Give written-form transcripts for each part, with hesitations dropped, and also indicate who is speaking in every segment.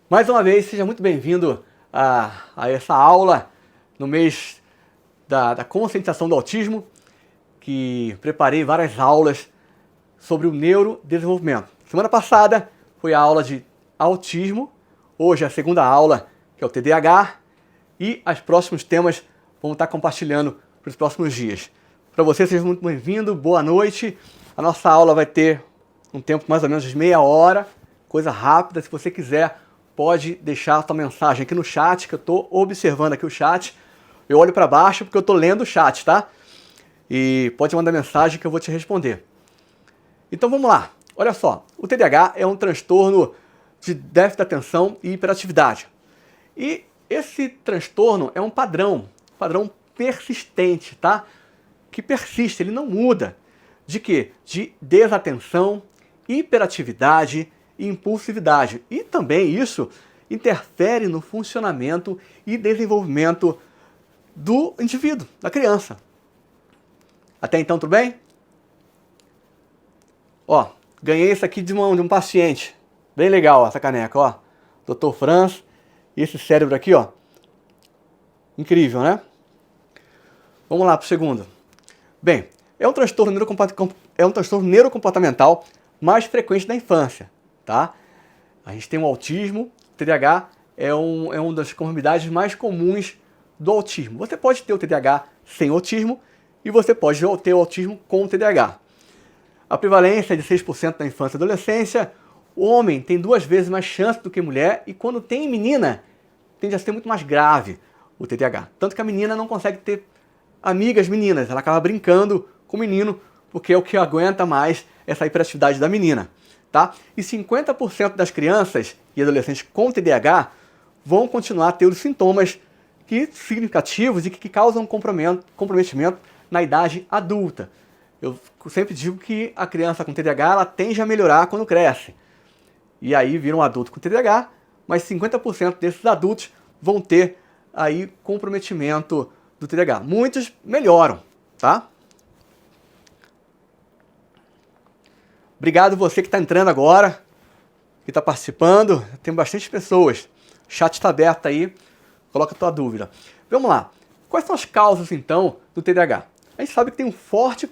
Speaker 1: Mais uma vez, seja muito bem-vindo a essa aula no mês da conscientização do autismo, que preparei várias aulas sobre o neurodesenvolvimento. Semana passada foi a aula de autismo, hoje é a segunda aula, que é o TDAH, e os próximos temas vamos estar compartilhando para os próximos dias. Para você, seja muito bem-vindo, boa noite. A nossa aula vai ter um tempo mais ou menos de meia hora, coisa rápida. Se você quiser, pode deixar a sua mensagem aqui no chat, que eu estou observando aqui o chat. Eu olho para baixo porque eu estou lendo o chat, tá? E pode mandar mensagem que eu vou te responder. Então vamos lá. Olha só, o TDAH é um transtorno de déficit de atenção e hiperatividade. E esse transtorno é um padrão persistente, tá? Que persiste, ele não muda. De quê? De desatenção, hiperatividade e impulsividade. E também isso interfere no funcionamento e desenvolvimento do indivíduo, da criança. Até então, tudo bem? Ó, ganhei isso aqui de um paciente. Bem legal essa caneca, ó. Dr. Franz. E esse cérebro aqui, ó. Incrível, né? Vamos lá para o segundo. Bem, é um transtorno neurocomportamental mais frequente na infância, tá? A gente tem o autismo, o TDAH é uma das comorbidades mais comuns do autismo. Você pode ter o TDAH sem autismo e você pode ter o autismo com o TDAH. A prevalência é de 6% na infância e adolescência. O homem tem 2 vezes mais chance do que mulher e quando tem menina, tende a ser muito mais grave o TDAH. Tanto que a menina não consegue ter amigas meninas, ela acaba brincando com o menino porque é o que aguenta mais essa hiperatividade da menina, tá? E 50% das crianças e adolescentes com TDAH vão continuar a ter os sintomas significativos e que causam comprometimento na idade adulta. Eu sempre digo que a criança com TDAH ela tende a melhorar quando cresce. E aí vira um adulto com TDAH, mas 50% desses adultos vão ter aí comprometimento do TDAH. Muitos melhoram, tá? Obrigado você que está entrando agora, que está participando. Tem bastante pessoas. O chat está aberto aí. Coloca a tua dúvida. Vamos lá. Quais são as causas, então, do TDAH? A gente sabe que tem um forte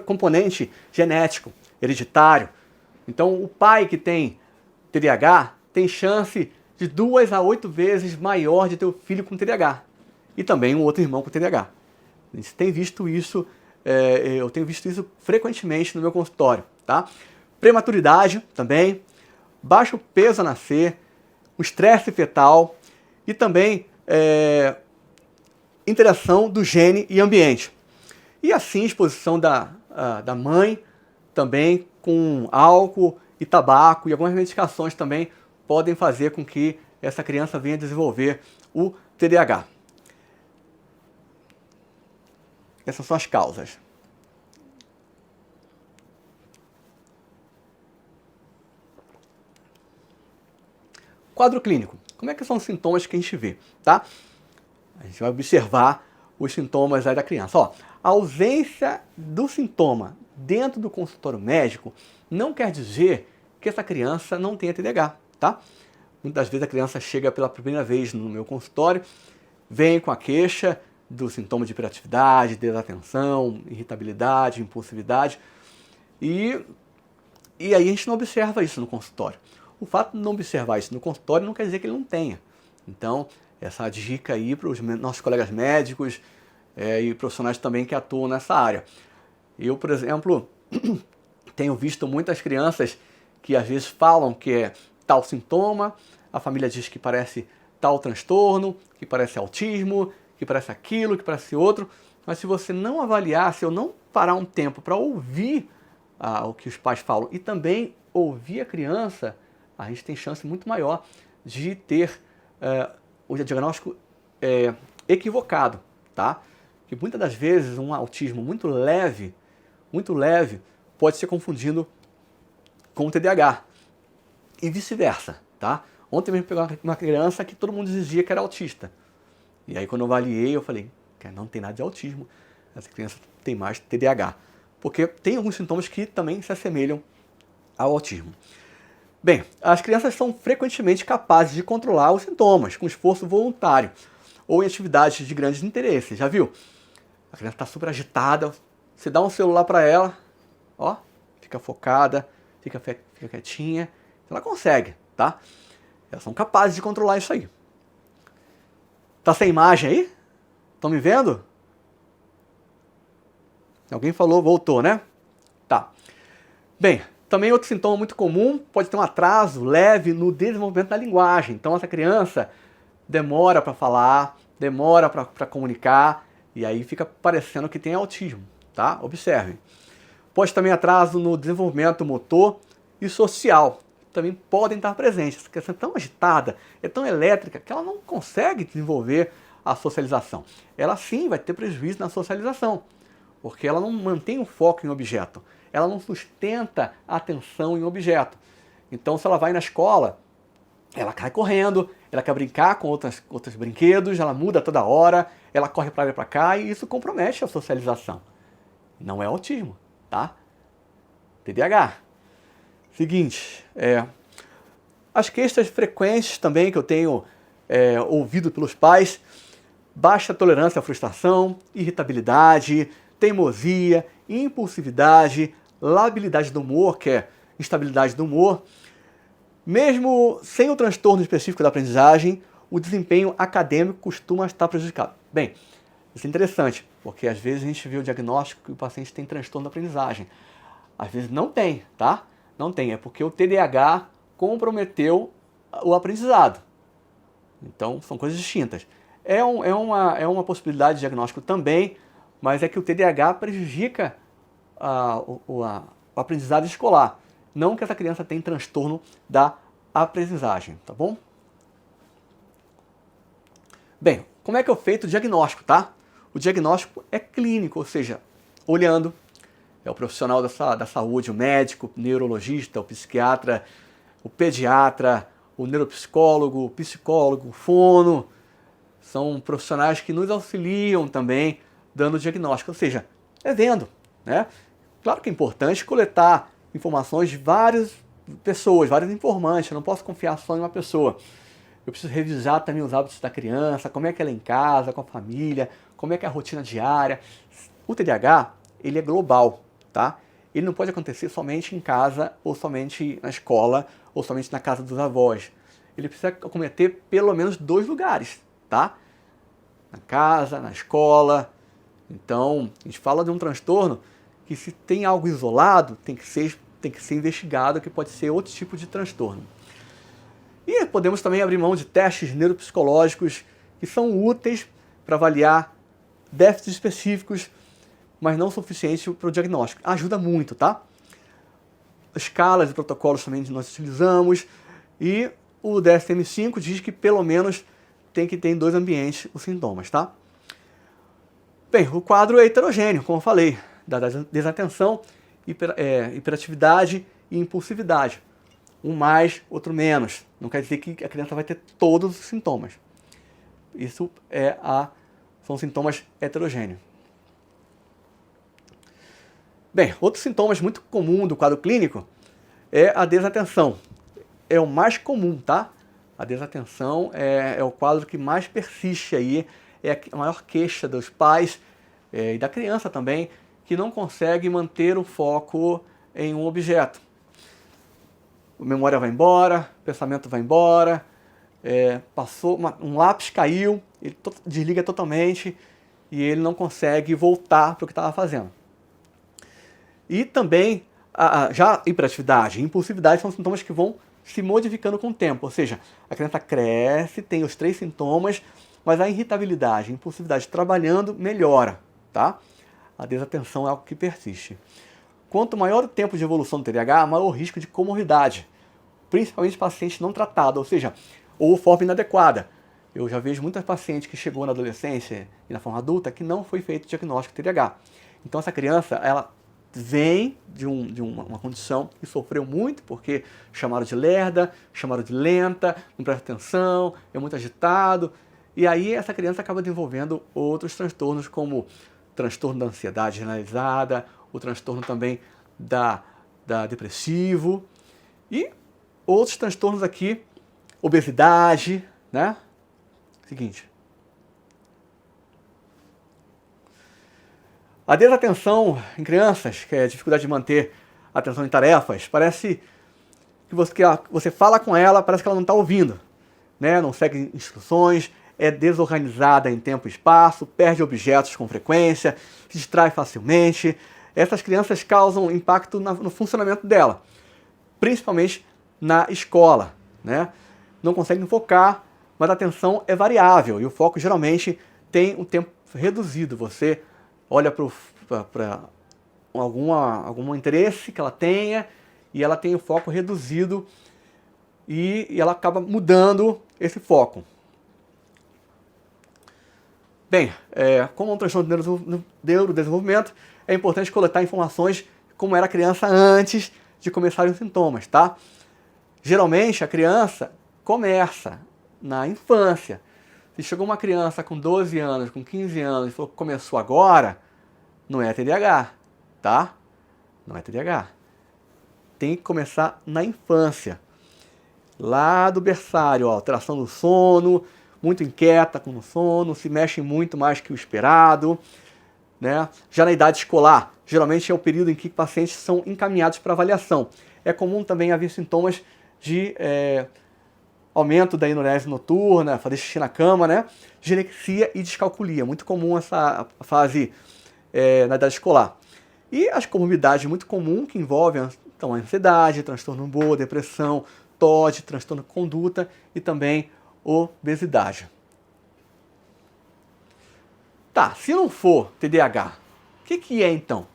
Speaker 1: componente genético, hereditário. Então, o pai que tem TDAH tem chance de 2 a 8 vezes maior de ter um filho com TDAH. E também um outro irmão com TDAH. A gente tem visto isso, eu tenho visto isso frequentemente no meu consultório, tá? Prematuridade também, baixo peso a nascer, o estresse fetal e também interação do gene e ambiente. E assim, exposição da mãe também com álcool e tabaco e algumas medicações também podem fazer com que essa criança venha desenvolver o TDAH. Essas são as causas. Quadro clínico. Como é que são os sintomas que a gente vê, tá? A gente vai observar os sintomas aí da criança. Ó, a ausência do sintoma dentro do consultório médico não quer dizer que essa criança não tenha TDAH, tá? Muitas vezes a criança chega pela primeira vez no meu consultório, vem com a queixa do sintoma de hiperatividade, desatenção, irritabilidade, impulsividade, e aí a gente não observa isso no consultório. O fato de não observar isso no consultório não quer dizer que ele não tenha. Então, essa dica aí para os nossos colegas médicos e profissionais também que atuam nessa área. Eu, por exemplo, tenho visto muitas crianças que às vezes falam que é tal sintoma, a família diz que parece tal transtorno, que parece autismo, que parece aquilo, que parece outro, mas se você não avaliar, se eu não parar um tempo para ouvir o que os pais falam e também ouvir a criança, a gente tem chance muito maior de ter o diagnóstico equivocado, tá? Que muitas das vezes um autismo muito leve, pode ser confundido com o TDAH e vice-versa, tá? Ontem mesmo pegou uma criança que todo mundo dizia que era autista. E aí quando eu avaliei, eu falei, não tem nada de autismo, essa criança tem mais TDAH. Porque tem alguns sintomas que também se assemelham ao autismo. Bem, as crianças são frequentemente capazes de controlar os sintomas com esforço voluntário ou em atividades de grandes interesses. Já viu? A criança está super agitada, você dá um celular para ela, ó, fica focada, fica quietinha, ela consegue, tá? Elas são capazes de controlar isso aí. Tá sem imagem aí? Estão me vendo? Alguém falou, voltou, né? Tá. Bem, também outro sintoma muito comum pode ter um atraso leve no desenvolvimento da linguagem. Então essa criança demora para falar, demora para comunicar, e aí fica parecendo que tem autismo, tá? Observem. Pode também atraso no desenvolvimento motor e social. Também podem estar presentes. Essa criança é tão agitada, é tão elétrica, que ela não consegue desenvolver a socialização. Ela sim vai ter prejuízo na socialização, porque ela não mantém o foco em objeto. Ela não sustenta a atenção em objeto. Então, se ela vai na escola, ela cai correndo, ela quer brincar com outros brinquedos, ela muda toda hora, ela corre para lá e para cá, e isso compromete a socialização. Não é autismo, tá? TDAH. Seguinte, as queixas frequentes também que eu tenho ouvido pelos pais: baixa tolerância à frustração, irritabilidade, teimosia, impulsividade, labilidade do humor, que é instabilidade do humor. Mesmo sem o transtorno específico da aprendizagem, o desempenho acadêmico costuma estar prejudicado. Bem, isso é interessante, porque às vezes a gente vê o diagnóstico que o paciente tem transtorno da aprendizagem. Às vezes não tem, tá? Não tem, é porque o TDAH comprometeu o aprendizado. Então, são coisas distintas. É uma possibilidade de diagnóstico também, mas é que o TDAH prejudica o aprendizado escolar. Não que essa criança tenha transtorno da aprendizagem, tá bom? Bem, como é que é feito o diagnóstico, tá? O diagnóstico é clínico, ou seja, olhando, é o profissional da saúde, o médico, o neurologista, o psiquiatra, o pediatra, o neuropsicólogo, o psicólogo, o fono. São profissionais que nos auxiliam também dando o diagnóstico, ou seja, é vendo, né? Claro que é importante coletar informações de várias pessoas, vários informantes, eu não posso confiar só em uma pessoa. Eu preciso revisar também os hábitos da criança, como é que ela é em casa, com a família, como é que é a rotina diária. O TDAH, ele é global, tá? Ele não pode acontecer somente em casa, ou somente na escola, ou somente na casa dos avós. Ele precisa acometer pelo menos 2 lugares, tá? Na casa, na escola. Então, a gente fala de um transtorno que, se tem algo isolado, tem que ser investigado, que pode ser outro tipo de transtorno. E podemos também abrir mão de testes neuropsicológicos que são úteis para avaliar déficits específicos, mas não suficientes para o diagnóstico. Ajuda muito, tá? Escalas e protocolos também nós utilizamos, e o DSM-5 diz que pelo menos tem que ter em 2 ambientes os sintomas, tá? Bem, o quadro é heterogêneo, como eu falei, da desatenção, hiperatividade e impulsividade. Um mais, outro menos. Não quer dizer que a criança vai ter todos os sintomas. Isso são sintomas heterogêneos. Bem, outros sintomas muito comum do quadro clínico é a desatenção. É o mais comum, tá? A desatenção é o quadro que mais persiste aí, é a maior queixa dos pais e da criança também, que não consegue manter o foco em um objeto. A memória vai embora, o pensamento vai embora, passou, um lápis caiu, ele desliga totalmente e ele não consegue voltar para o que estava fazendo. E também já hiperatividade e impulsividade são sintomas que vão se modificando com o tempo, ou seja, a criança cresce, tem os 3 sintomas, mas a irritabilidade, a impulsividade trabalhando melhora, tá? A desatenção é algo que persiste. Quanto maior o tempo de evolução do TDAH, maior o risco de comorbidade, principalmente pacientes não tratados, ou seja, ou forma inadequada. Eu já vejo muitas pacientes que chegou na adolescência e na forma adulta que não foi feito o diagnóstico de TDAH. Então essa criança, ela vem de uma condição que sofreu muito, porque chamaram de lerda, chamaram de lenta, não presta atenção, é muito agitado, e aí essa criança acaba desenvolvendo outros transtornos, como transtorno da ansiedade generalizada, o transtorno também da depressivo, e outros transtornos aqui, obesidade, né? Seguinte. A desatenção em crianças, que é a dificuldade de manter a atenção em tarefas, parece que você fala com ela, parece que ela não está ouvindo, né? Não segue instruções, é desorganizada em tempo e espaço, perde objetos com frequência, se distrai facilmente. Essas crianças causam impacto no funcionamento dela, principalmente na escola, né? Não conseguem focar, mas a atenção é variável e o foco geralmente tem um tempo reduzido. Você olha para algum interesse que ela tenha e ela tem o foco reduzido e ela acaba mudando esse foco. Bem, como um transtorno de neurodesenvolvimento, é importante coletar informações de como era a criança antes de começarem os sintomas, tá? Geralmente a criança começa na infância. Se chegou uma criança com 12 anos, com 15 anos e falou que começou agora, não é TDAH, tá? Não é TDAH. Tem que começar na infância. Lá do berçário, ó, alteração do sono, muito inquieta com o sono, se mexe muito mais que o esperado, né? Já na idade escolar, geralmente é o período em que pacientes são encaminhados para avaliação. É comum também haver sintomas de aumento da enurese noturna, fazer xixi na cama, né? Girexia e descalculia. Muito comum essa fase na idade escolar. E as comorbidades muito comuns que envolvem então, a ansiedade, transtorno do humor, depressão, TOD, transtorno de conduta e também obesidade. Tá, se não for TDAH, o que é então?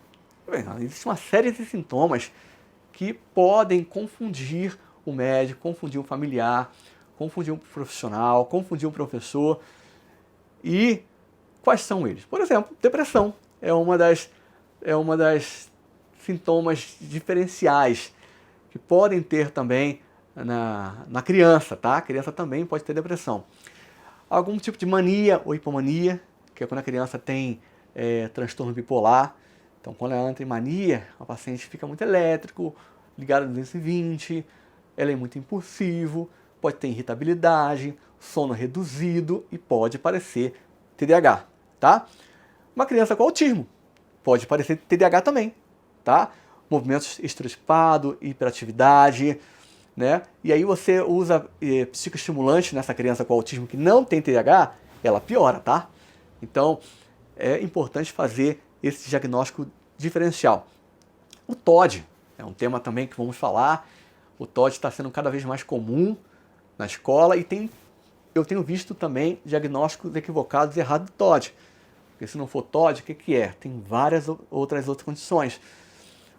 Speaker 1: Bem, existe uma série de sintomas que podem confundir o médico, confundir um familiar, confundir um profissional, confundir um professor. E quais são eles? Por exemplo, depressão é uma das sintomas diferenciais que podem ter também na criança, tá? A criança também pode ter depressão. Algum tipo de mania ou hipomania, que é quando a criança tem transtorno bipolar. Então, quando ela entra em mania, a paciente fica muito elétrico, ligada no 220, ela é muito impulsivo, pode ter irritabilidade, sono reduzido e pode parecer TDAH, tá? Uma criança com autismo pode parecer TDAH também, tá? Movimentos estereotipados, hiperatividade, né? E aí você usa psicoestimulante nessa criança com autismo que não tem TDAH, ela piora, tá? Então, é importante fazer esse diagnóstico diferencial. O TOD é um tema também que vamos falar. O TOD está sendo cada vez mais comum na escola e eu tenho visto também diagnósticos equivocados e errados do TOD. Porque se não for TOD, o que é? Tem várias outras condições.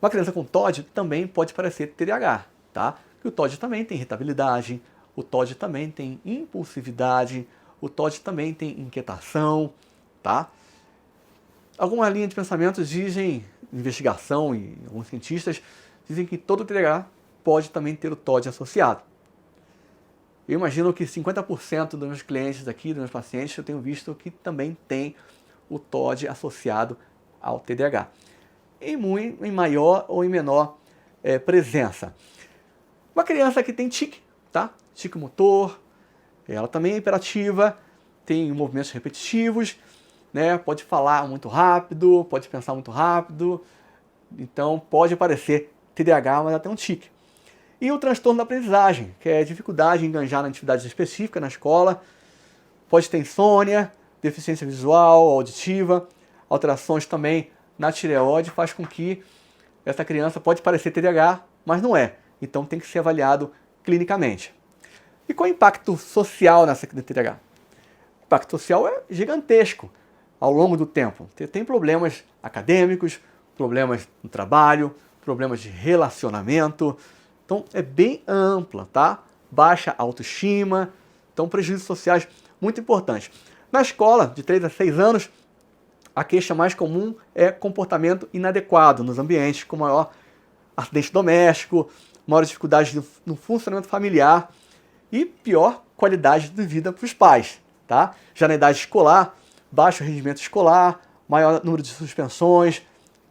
Speaker 1: Uma criança com TOD também pode parecer TDAH, tá? E o TOD também tem irritabilidade, o TOD também tem impulsividade, o TOD também tem inquietação, tá? Alguma linha de pensamento dizem, investigação e alguns cientistas dizem que todo TDAH pode também ter o TOD associado. Eu imagino que 50% dos meus clientes aqui, dos meus pacientes, eu tenho visto que também tem o TOD associado ao TDAH. Em maior ou em menor presença. Uma criança que tem tique, tá? Tique motor, ela também é hiperativa, tem movimentos repetitivos, né? Pode falar muito rápido, pode pensar muito rápido, então pode parecer TDAH, mas ela tem um tique. E o transtorno da aprendizagem, que é dificuldade em enganjar na atividade específica na escola, pode ter insônia, deficiência visual, auditiva, alterações também na tireoide, faz com que essa criança pode parecer TDAH, mas não é. Então tem que ser avaliado clinicamente. E qual é o impacto social nessa TDAH? O impacto social é gigantesco ao longo do tempo. Tem problemas acadêmicos, problemas no trabalho, problemas de relacionamento. Então é bem ampla, tá? Baixa autoestima, então prejuízos sociais muito importantes. Na escola, de 3 a 6 anos, a queixa mais comum é comportamento inadequado nos ambientes, com maior acidente doméstico, maior dificuldade no funcionamento familiar e pior qualidade de vida para os pais, tá? Já na idade escolar, baixo rendimento escolar, maior número de suspensões,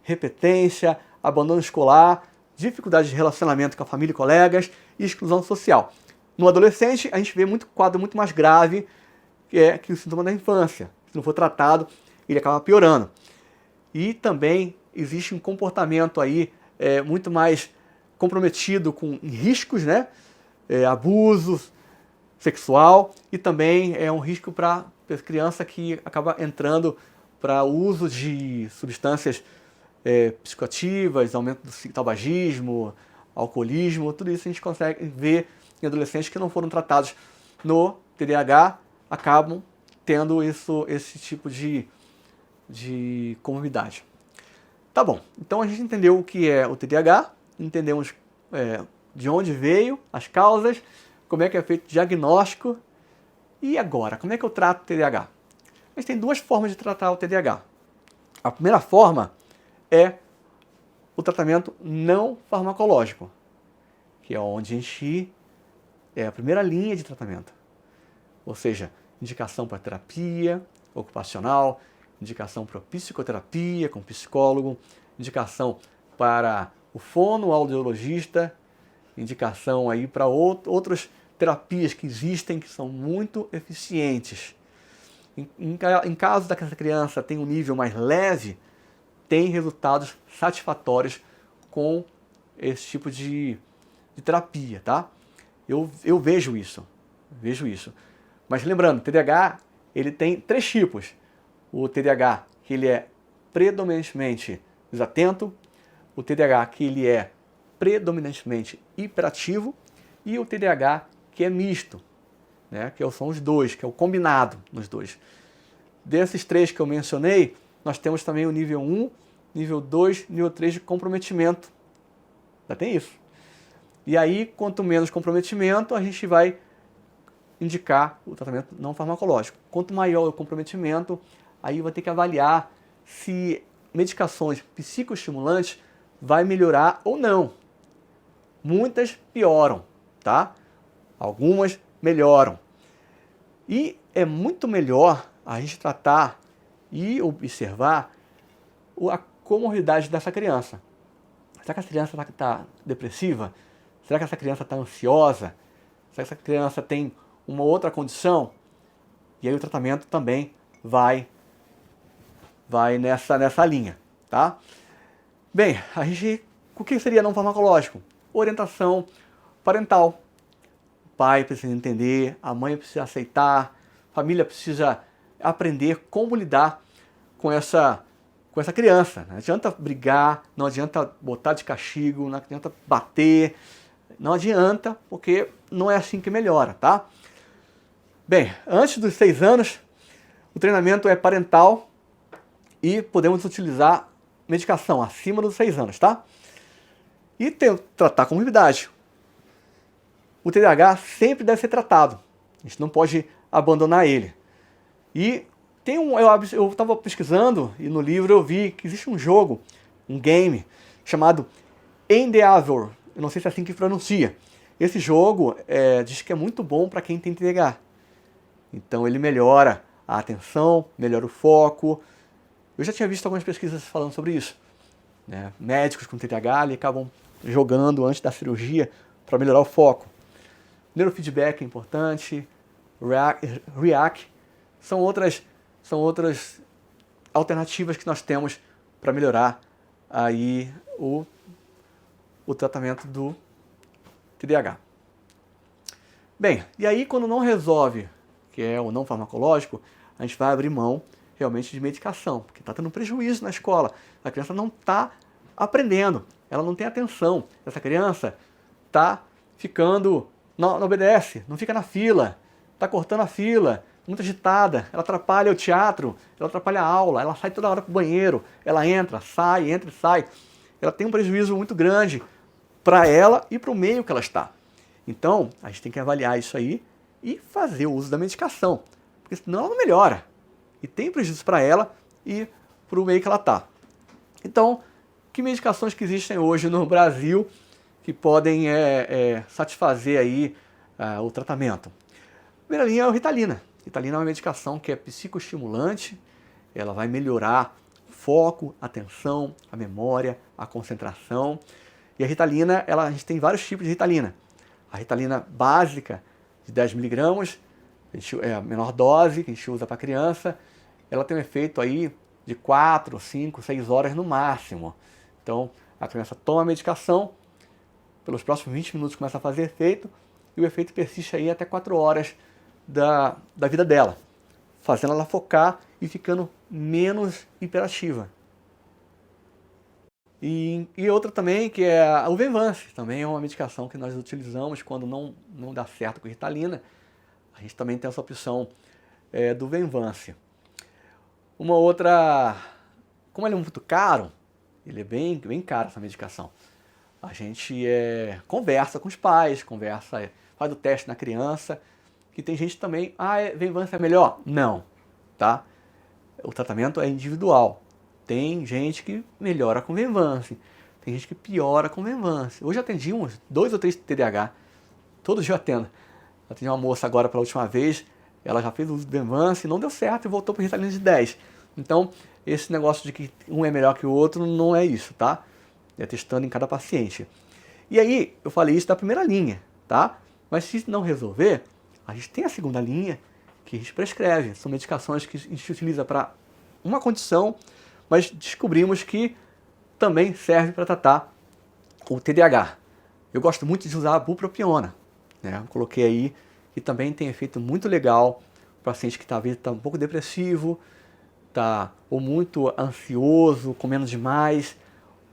Speaker 1: repetência, abandono escolar, dificuldade de relacionamento com a família e colegas e exclusão social. No adolescente, a gente vê quadro muito mais grave, que o sintoma da infância. Se não for tratado, ele acaba piorando. E também existe um comportamento aí muito mais comprometido com riscos, né? Abuso sexual, e também é um risco para a criança que acaba entrando para o uso de substâncias psicoativas, aumento do tabagismo, alcoolismo, tudo isso a gente consegue ver em adolescentes que não foram tratados no TDAH, acabam tendo esse tipo de comorbidade. Tá bom, então a gente entendeu o que é o TDAH, entendemos de onde veio, as causas, como é que é feito o diagnóstico, e agora, como é que eu trato o TDAH? A gente tem duas formas de tratar o TDAH. A primeira forma é o tratamento não farmacológico, que é onde a gente é a primeira linha de tratamento. Ou seja, indicação para terapia ocupacional, indicação para psicoterapia com psicólogo, indicação para o fonoaudiologista, indicação aí para outras terapias que existem que são muito eficientes. Em caso da que essa criança tenha um nível mais leve, tem resultados satisfatórios com esse tipo de terapia, tá? Eu vejo isso. Mas lembrando, o TDAH ele tem 3 tipos. O TDAH que ele é predominantemente desatento, o TDAH que ele é predominantemente hiperativo e o TDAH que é misto, né? Que são os dois, que é o combinado nos dois. Desses 3 que eu mencionei, nós temos também o nível 1, nível 2, nível 3 de comprometimento. Já tem isso. E aí, quanto menos comprometimento, a gente vai indicar o tratamento não farmacológico. Quanto maior o comprometimento, aí vai ter que avaliar se medicações psicoestimulantes vai melhorar ou não. Muitas pioram, tá? Algumas melhoram. E é muito melhor a gente tratar e observar a comorbidade dessa criança. Será que essa criança está depressiva? Será que essa criança está ansiosa? Será que essa criança tem uma outra condição? E aí o tratamento também vai nessa linha, tá? Bem, o que seria não farmacológico? Orientação parental. O pai precisa entender, a mãe precisa aceitar, a família precisa aprender como lidar com essa criança. Não adianta brigar, não adianta botar de castigo, não adianta bater, não adianta, porque não é assim que melhora, tá? Bem, antes dos 6 anos, o treinamento é parental e podemos utilizar medicação acima dos 6 anos, tá? E tratar com comorbidade. O TDAH sempre deve ser tratado. A gente não pode abandonar ele. E eu estava pesquisando e no livro eu vi que existe um jogo, um game, chamado Endeavor. Eu não sei se é assim que pronuncia. Esse jogo diz que é muito bom para quem tem TDAH. Então ele melhora a atenção, melhora o foco. Eu já tinha visto algumas pesquisas falando sobre isso, né? Médicos com TDAH acabam jogando antes da cirurgia para melhorar o foco. Neurofeedback é importante, REAC são outras alternativas que nós temos para melhorar aí o tratamento do TDAH. Bem, e aí quando não resolve, que é o não farmacológico, a gente vai abrir mão realmente de medicação, porque está tendo prejuízo na escola. A criança não está aprendendo, ela não tem atenção. Essa criança está ficando, não obedece, não fica na fila, está cortando a fila, muito agitada, ela atrapalha o teatro, ela atrapalha a aula, ela sai toda hora para o banheiro, ela entra e sai. Ela tem um prejuízo muito grande para ela e para o meio que ela está. Então, a gente tem que avaliar isso aí e fazer o uso da medicação, porque senão ela não melhora. E tem prejuízo para ela e para o meio que ela está. Então, que medicações que existem hoje no Brasil que podem satisfazer aí o tratamento? A primeira linha é a Ritalina. Ritalina é uma medicação que é psicoestimulante, ela vai melhorar o foco, a atenção, a memória, a concentração. E a Ritalina, a gente tem vários tipos de Ritalina. A Ritalina básica de 10 miligramas, é a menor dose que a gente usa para criança, ela tem um efeito aí de 4, 5, 6 horas no máximo. Então, a criança toma a medicação, pelos próximos 20 minutos começa a fazer efeito, e o efeito persiste aí até 4 horas da vida dela, fazendo ela focar e ficando menos hiperativa. E outra também, que é o Venvance, também é uma medicação que nós utilizamos quando não dá certo com a Ritalina. A gente também tem essa opção do Venvance. Uma outra, como ele é muito caro, ele é bem caro essa medicação. A gente conversa com os pais, faz o teste na criança, que tem gente também, Venvance é melhor? Não, tá? O tratamento é individual. Tem gente que melhora com Venvance, tem gente que piora com Venvance. Hoje eu atendi uns 2 ou 3 TDAH, todos eu atendo. Atendi uma moça agora pela última vez, ela já fez o uso do Venvance, não deu certo e voltou para o Ritalina de 10. Então, esse negócio de que um é melhor que o outro não é isso, tá? É testando em cada paciente. E aí, eu falei isso da primeira linha, tá? Mas se não resolver, a gente tem a segunda linha que a gente prescreve. São medicações que a gente utiliza para uma condição, mas descobrimos que também serve para tratar o TDAH. Eu gosto muito de usar a bupropiona, né? Eu coloquei aí, que também tem efeito muito legal para paciente que talvez está um pouco depressivo, ou muito ansioso, comendo demais.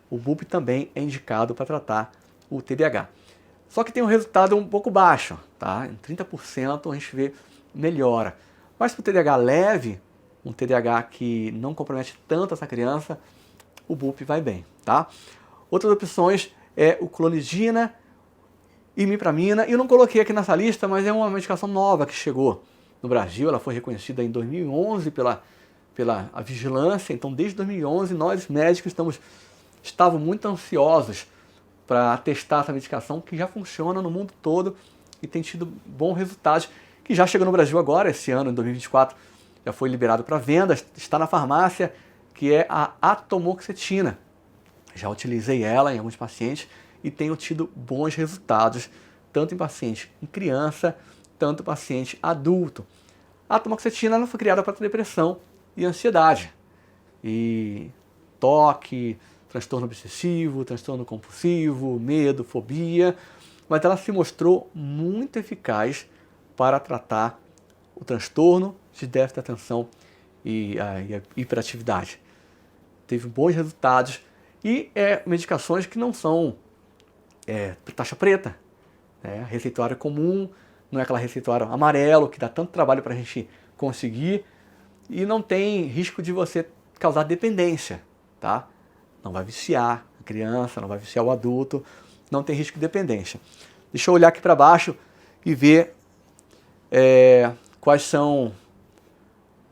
Speaker 1: O BUP também é indicado para tratar o TDAH. Só que tem um resultado um pouco baixo, tá? Em 30% a gente vê melhora. Mas para o TDAH leve, um TDAH que não compromete tanto essa criança, o BUP vai bem, tá? Outras opções é o clonidina, imipramina. Eu não coloquei aqui nessa lista, mas é uma medicação nova que chegou no Brasil. Ela foi reconhecida em 2011 pela a vigilância. Então, desde 2011, nós médicos estavam muito ansiosos para testar essa medicação que já funciona no mundo todo e tem tido bons resultados, que já chegou no Brasil agora, esse ano, em 2024, já foi liberado para venda, está na farmácia, que é a atomoxetina. Já utilizei ela em alguns pacientes e tenho tido bons resultados, tanto em paciente em criança, tanto em paciente adulto. A atomoxetina ela foi criada para depressão e ansiedade, e toque, transtorno obsessivo, transtorno compulsivo, medo, fobia, mas ela se mostrou muito eficaz para tratar o transtorno de déficit de atenção e a hiperatividade. Teve bons resultados e medicações que não são taxa preta, receituário comum, não é aquela receituário amarelo que dá tanto trabalho para a gente conseguir e não tem risco de você causar dependência, tá? Não vai viciar a criança, não vai viciar o adulto, não tem risco de dependência. Deixa eu olhar aqui para baixo e ver quais são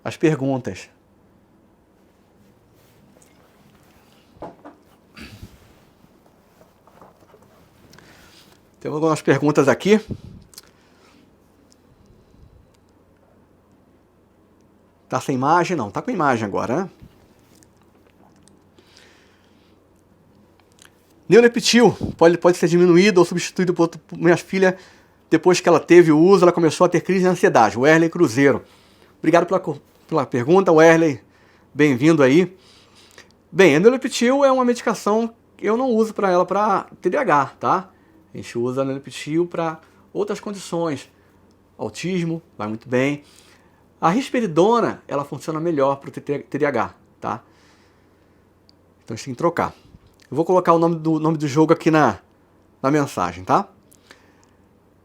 Speaker 1: as perguntas. Tem algumas perguntas aqui. Tá sem imagem? Não, tá com imagem agora, né? Neuroleptil pode ser diminuído ou substituído por minha filha. Depois que ela teve o uso, ela começou a ter crise de ansiedade. Werley Cruzeiro. Obrigado pela pergunta, Werley. Bem-vindo aí. Bem, a Neuroleptil é uma medicação que eu não uso para ela para TDAH, tá? A gente usa a Neuroleptil para outras condições. Autismo, vai muito bem. A risperidona, ela funciona melhor para o TDAH, tá? Então a gente tem que trocar. Eu vou colocar o nome do jogo aqui na mensagem, tá?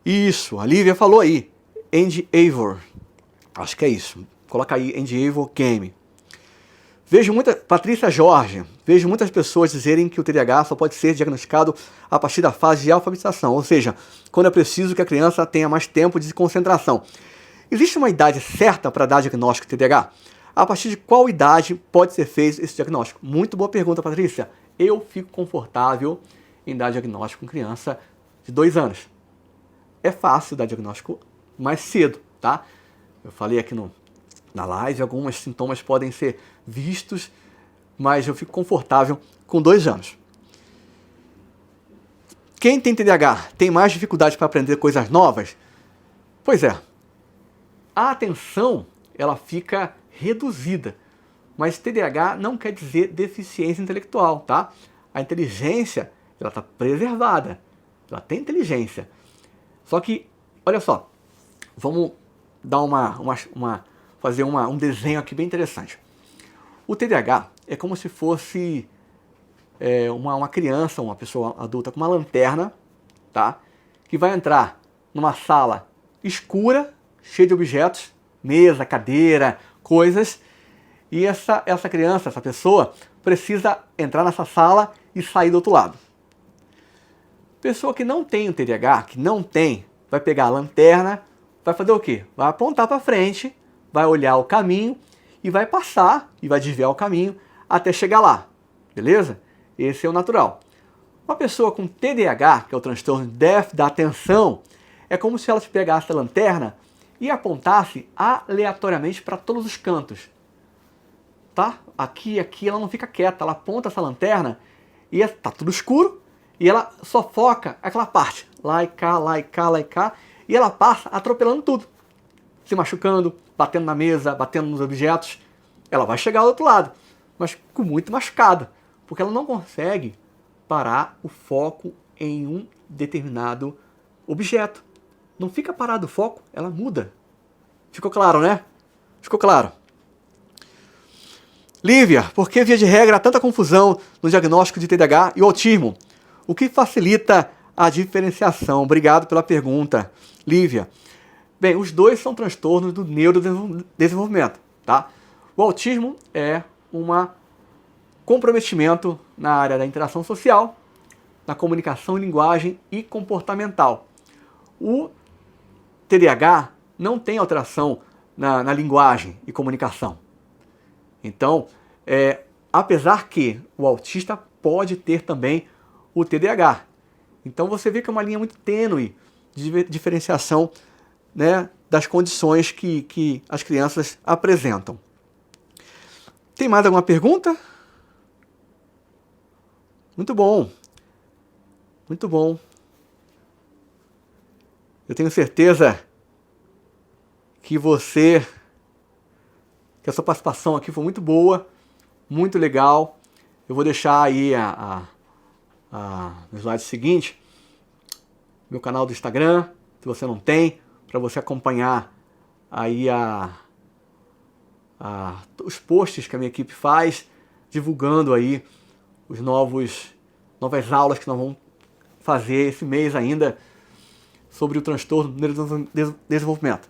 Speaker 1: Isso, a Lívia falou aí. Andy Eivor. Acho que é isso. Coloca aí Andy Eivor Game. Patrícia Jorge. Vejo muitas pessoas dizerem que o TDAH só pode ser diagnosticado a partir da fase de alfabetização, ou seja, quando é preciso que a criança tenha mais tempo de concentração. Existe uma idade certa para dar diagnóstico de TDAH? A partir de qual idade pode ser feito esse diagnóstico? Muito boa pergunta, Patrícia. Eu fico confortável em dar diagnóstico com criança de 2 anos. É fácil dar diagnóstico mais cedo, tá? Eu falei aqui na live, alguns sintomas podem ser vistos, mas eu fico confortável com 2 anos. Quem tem TDAH tem mais dificuldade para aprender coisas novas? Pois é. A atenção, ela fica reduzida. Mas TDAH não quer dizer deficiência intelectual, tá? A inteligência, ela está preservada. Ela tem inteligência. Só que, olha só, vamos dar fazer um desenho aqui bem interessante. O TDAH é como se fosse uma criança, uma pessoa adulta com uma lanterna, tá? Que vai entrar numa sala escura, cheia de objetos, mesa, cadeira, coisas, e essa criança, essa pessoa, precisa entrar nessa sala e sair do outro lado. Pessoa que não tem o TDAH, vai pegar a lanterna, vai fazer o quê? Vai apontar para frente, vai olhar o caminho e vai passar, e vai desviar o caminho até chegar lá, beleza? Esse é o natural. Uma pessoa com TDAH, que é o transtorno de déficit da atenção, é como se ela pegasse a lanterna e apontasse aleatoriamente para todos os cantos. Tá? Aqui, ela não fica quieta, ela aponta essa lanterna e tá tudo escuro e ela só foca aquela parte, lá e cá, lá e cá, lá e cá, e ela passa atropelando tudo, se machucando, batendo na mesa, batendo nos objetos. Ela vai chegar ao outro lado, mas com muito machucada, porque ela não consegue parar o foco em um determinado objeto. Não fica parado o foco, ela muda. Ficou claro, né? Ficou claro. Lívia, por que via de regra há tanta confusão no diagnóstico de TDAH e o autismo? O que facilita a diferenciação? Obrigado pela pergunta, Lívia. Bem, os dois são transtornos do neurodesenvolvimento, tá? O autismo é um comprometimento na área da interação social, na comunicação, linguagem e comportamental. O TDAH não tem alteração na linguagem e comunicação. Então, apesar que o autista pode ter também o TDAH. Então você vê que é uma linha muito tênue de diferenciação, né, das condições que as crianças apresentam. Tem mais alguma pergunta? Muito bom. Muito bom. Eu tenho certeza que a sua participação aqui foi muito boa, muito legal. Eu vou deixar aí no slide seguinte meu canal do Instagram, se você não tem, para você acompanhar aí os posts que a minha equipe faz, divulgando aí os novas aulas que nós vamos fazer esse mês ainda sobre o transtorno do desenvolvimento.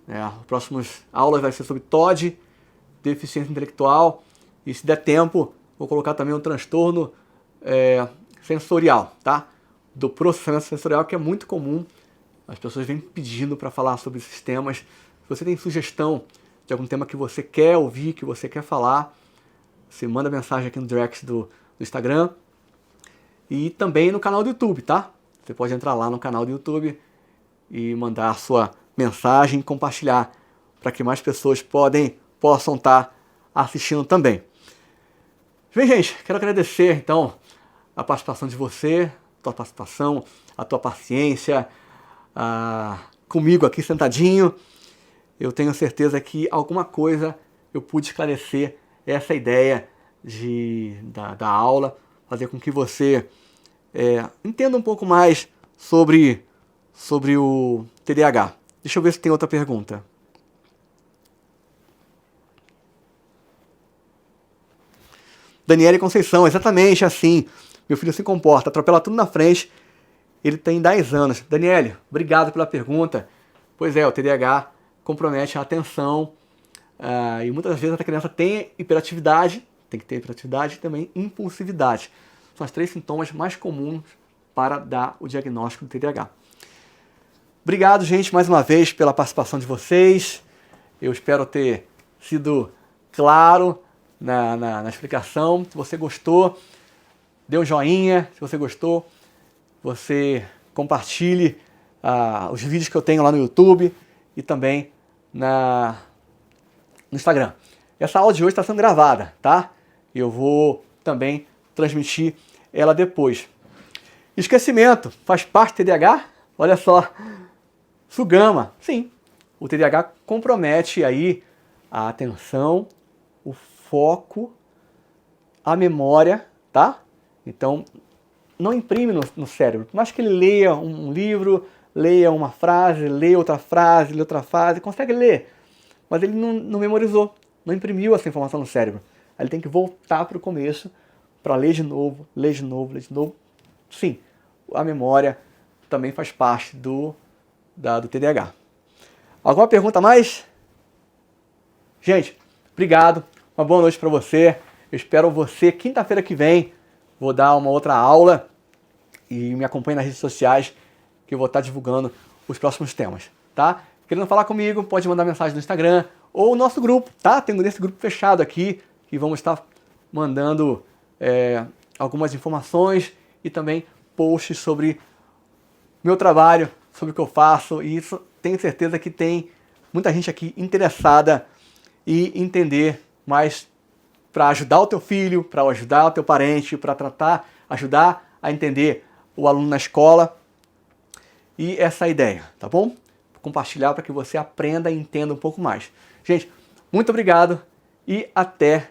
Speaker 1: As próximas aulas vai ser sobre TOD, deficiência intelectual, e se der tempo, vou colocar também um transtorno sensorial, tá? Do processamento sensorial, que é muito comum. As pessoas vêm pedindo para falar sobre esses temas. Se você tem sugestão de algum tema que você quer ouvir, que você quer falar, você manda mensagem aqui no direct do Instagram e também no canal do YouTube, tá? Você pode entrar lá no canal do YouTube e mandar a sua mensagem e compartilhar para que mais pessoas possam estar assistindo também. Bem, gente, quero agradecer então a participação de você, a tua participação, a tua paciência comigo aqui sentadinho. Eu tenho certeza que alguma coisa eu pude esclarecer essa ideia da aula, fazer com que você entenda um pouco mais sobre o TDAH. Deixa eu ver se tem outra pergunta. Daniele Conceição, exatamente assim. Meu filho se comporta, atropela tudo na frente. Ele tem 10 anos. Daniele, obrigado pela pergunta. Pois é, o TDAH compromete a atenção. E muitas vezes a criança tem hiperatividade, tem que ter hiperatividade e também impulsividade. São os 3 sintomas mais comuns para dar o diagnóstico do TDAH. Obrigado, gente, mais uma vez pela participação de vocês. Eu espero ter sido claro na explicação. Se você gostou, dê um joinha. Se você gostou, você compartilhe os vídeos que eu tenho lá no YouTube e também no Instagram. Essa aula de hoje está sendo gravada, tá? Eu vou também transmitir ela depois. Esquecimento faz parte do TDAH? Olha só. Sugama, sim. O TDAH compromete aí a atenção, o foco, a memória, tá? Então, não imprime no cérebro. Por mais que ele leia um livro, leia uma frase, leia outra frase, consegue ler. Mas ele não memorizou, não imprimiu essa informação no cérebro. Aí ele tem que voltar para o começo para ler de novo, ler de novo, ler de novo. Sim, a memória também faz parte do TDAH. Alguma pergunta a mais? Gente, obrigado. Uma boa noite para você. Eu espero você quinta-feira que vem. Vou dar uma outra aula e me acompanhe nas redes sociais que eu vou estar divulgando os próximos temas, tá? Querendo falar comigo, pode mandar mensagem no Instagram ou no nosso grupo, tá? Tem esse grupo fechado aqui que vamos estar mandando algumas informações e também posts sobre meu trabalho, sobre o que eu faço, e isso tenho certeza que tem muita gente aqui interessada em entender mais para ajudar o teu filho, para ajudar o teu parente, para ajudar a entender o aluno na escola. E essa é a ideia, tá bom? Compartilhar para que você aprenda e entenda um pouco mais. Gente, muito obrigado e até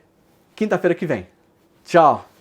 Speaker 1: quinta-feira que vem. Tchau!